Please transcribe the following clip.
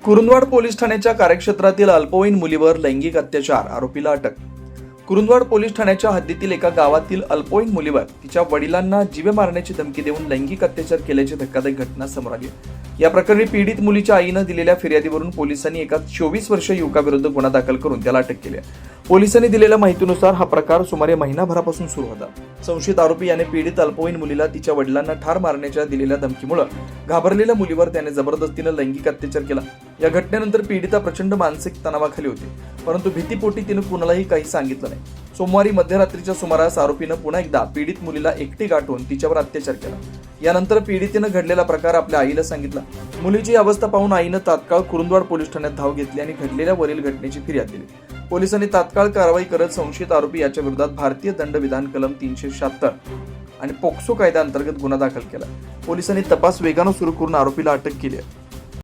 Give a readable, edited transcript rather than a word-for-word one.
Kurundwad police ठाण्याच्या कार्यक्षेत्रातील अल्पवयीन मुलीवर लैंगिक अत्याचार, आरोपीला अटक. कुरुंदवाड पोलीस ठाण्याच्या हद्दीतील एका गावातील अल्पवयीन मुलीवर तिच्या वडिलांना जीवे मारण्याची धमकी देऊन लैंगिक अत्याचार केल्याची धक्कादायक घटना समोर आली. या प्रकरणी पीडित मुलीच्या आईनं दिलेल्या फिर्यादीवरून पोलिसांनी एका 24 वर्षीय युवकाविरुद्ध गुन्हा दाखल करून त्याला अटक केली आहे. पोलिसांनी दिलेल्या माहितीनुसार हा प्रकार सुमारे महिनाभरापासून सुरू होता. संशयित आरोपी याने पीडित अल्पवयीन मुलीला तिच्या वडिलांना ठार मारण्याच्या दिलेल्या धमकीमुळे घाबरलेल्या मुलीवर त्याने जबरदस्तीने लैंगिक अत्याचार केला. या घटनेनंतर पीडिता प्रचंड मानसिक तणावाखाली होती, परंतु भीतीपोटी तिने कुणालाही काही सांगितलं नाही. सोमवारी मध्यरात्रीच्या सुमारास आरोपीनं पुन्हा एकदा पीडित मुलीला एकटी गाठून तिच्यावर अत्याचार केला. यानंतर पीडितेनं घडलेला प्रकार आपल्या आईला सांगितला. मुलीची अवस्था पाहून आईनं तात्काळ कुरुंदवाड पोलीस ठाण्यात धाव घेतली आणि घडलेल्या वरील घटनेची फिर्याद दिली. पोलिसांनी तात्काळ कारवाई करत संशयित आरोपी याच्या विरोधात भारतीय दंडविधान कलम 376 आणि पोक्सो कायदा अंतर्गत गुन्हा दाखल केला. पोलिसांनी तपास वेगानं सुरू करून आरोपीला अटक केली आहे.